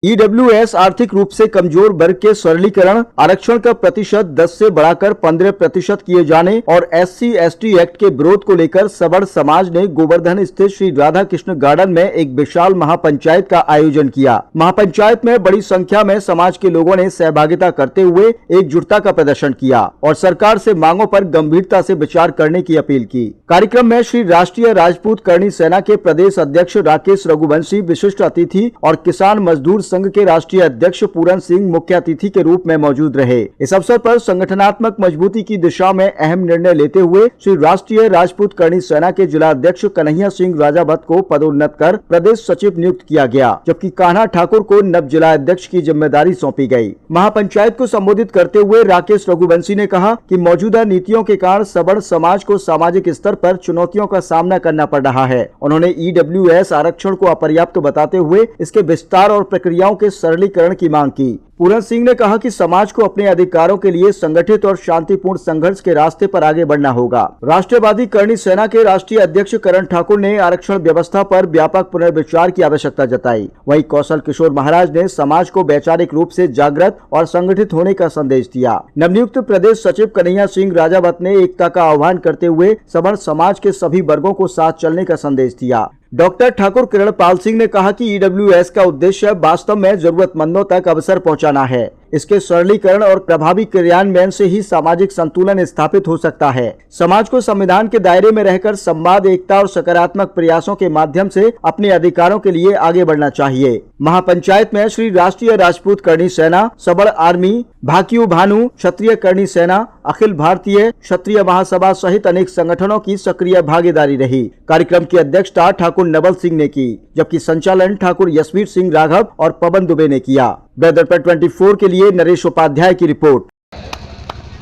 EWS आर्थिक रूप से कमजोर वर्ग के सरलीकरण, आरक्षण का प्रतिशत 10 से बढ़ाकर 15% किए जाने और SC/ST एक्ट के विरोध को लेकर सबड़ समाज ने गोवर्धन स्थित श्री राधा कृष्ण गार्डन में एक विशाल महापंचायत का आयोजन किया। महापंचायत में बड़ी संख्या में समाज के लोगों ने सहभागिता करते हुए एकजुटता का प्रदर्शन किया और सरकार से मांगों पर गंभीरता से विचार करने की अपील की। कार्यक्रम में श्री राष्ट्रीय राजपूत करणी सेना के प्रदेश अध्यक्ष राकेश रघुवंशी विशिष्ट अतिथि और किसान मजदूर संघ के राष्ट्रीय अध्यक्ष पूरन सिंह मुख्य अतिथि के रूप में मौजूद रहे। इस अवसर पर संगठनात्मक मजबूती की दिशा में अहम निर्णय लेते हुए श्री राष्ट्रीय राजपूत करणी सेना के जिला अध्यक्ष कन्हैया सिंह राजावत को पदोन्नत कर प्रदेश सचिव नियुक्त किया गया, जबकि कान्हा ठाकुर को नव जिला अध्यक्ष की जिम्मेदारी सौंपी गई। महापंचायत को संबोधित करते हुए राकेश रघुवंशी ने कहा कि मौजूदा नीतियों के कारण सबड़ समाज को सामाजिक स्तर पर चुनौतियों का सामना करना पड़ रहा है। उन्होंने ईडब्ल्यूएस आरक्षण को अपर्याप्त बताते हुए इसके विस्तार और प्रक्रियाओं के सरलीकरण की मांग की। पूरन सिंह ने कहा कि समाज को अपने अधिकारों के लिए संगठित और शांतिपूर्ण संघर्ष के रास्ते पर आगे बढ़ना होगा। राष्ट्रवादी करणी सेना के राष्ट्रीय अध्यक्ष करण ठाकुर ने आरक्षण व्यवस्था पर व्यापक पुनर्विचार की आवश्यकता जताई। वहीं कौशल किशोर महाराज ने समाज को वैचारिक रूप से जागृत और संगठित होने का संदेश दिया। नवनियुक्त प्रदेश सचिव कन्हैया सिंह राजावत ने एकता का आह्वान करते हुए सबड़ समाज के सभी वर्गों को साथ चलने का संदेश दिया। डॉक्टर ठाकुर किरणपाल सिंह ने कहा कि ईडब्ल्यूएस का उद्देश्य वास्तव में जरूरतमंदों तक अवसर पहुंचाना है। इसके सरलीकरण और प्रभावी क्रियान्वयन से ही सामाजिक संतुलन स्थापित हो सकता है। समाज को संविधान के दायरे में रहकर संवाद, एकता और सकारात्मक प्रयासों के माध्यम से अपने अधिकारों के लिए आगे बढ़ना चाहिए। महापंचायत में श्री राष्ट्रीय राजपूत करणी सेना, सबड़ आर्मी, भाकियू भानु, क्षत्रिय करणी सेना, अखिल भारतीय क्षत्रिय महासभा सहित अनेक संगठनों की सक्रिय भागीदारी रही। कार्यक्रम की अध्यक्षता ठाकुर नवल सिंह ने की, जबकि संचालन ठाकुर यशवीर सिंह राघव और पवन दुबे ने किया। वेदर पर 24 के लिए नरेश उपाध्याय की रिपोर्ट।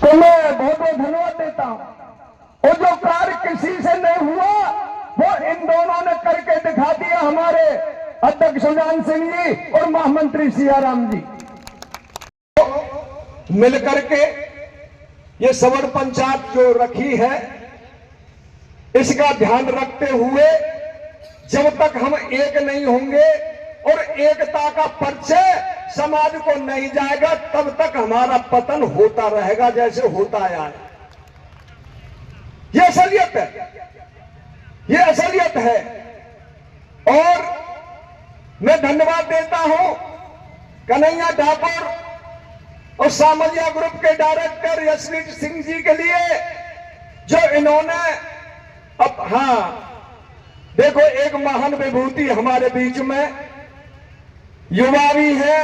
तो मैं बहुत बहुत धन्यवाद देता हूँ। और जो कार्य किसी से नहीं हुआ वो इन दोनों ने करके दिखा दिया, हमारे अध्यक्ष सुजान सिंह जी और महामंत्री सियाराम जी मिलकर के ये सबड़ पंचायत जो रखी है, इसका ध्यान रखते हुए जब तक हम एक नहीं होंगे और एकता का परिचय समाज को नहीं जाएगा, तब तक हमारा पतन होता रहेगा जैसे होता आया है। ये असलियत है, ये असलियत है। और मैं धन्यवाद देता हूं कन्हैया ठाकुर और सामलिया ग्रुप के डायरेक्टर यशवीर सिंह जी के लिए, जो इन्होंने देखो एक महान विभूति हमारे बीच में युवा भी है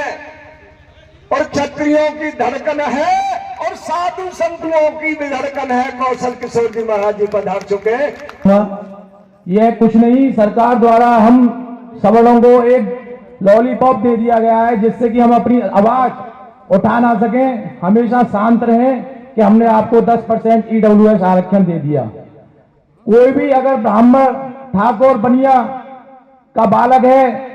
और क्षत्रियों की धड़कन है और साधु संतों की भी धड़कन है। कौशल किशोर जी महाराज जी पधार चुके हैं। यह कुछ नहीं, सरकार द्वारा हम सबड़ों को एक लॉलीपॉप दे दिया गया है जिससे कि हम अपनी आवाज उठा ना सकें, हमेशा शांत रहें कि हमने आपको 10% ईडब्ल्यूएस आरक्षण दे दिया। कोई भी अगर ब्राह्मण, ठाकुर, बनिया का बालक है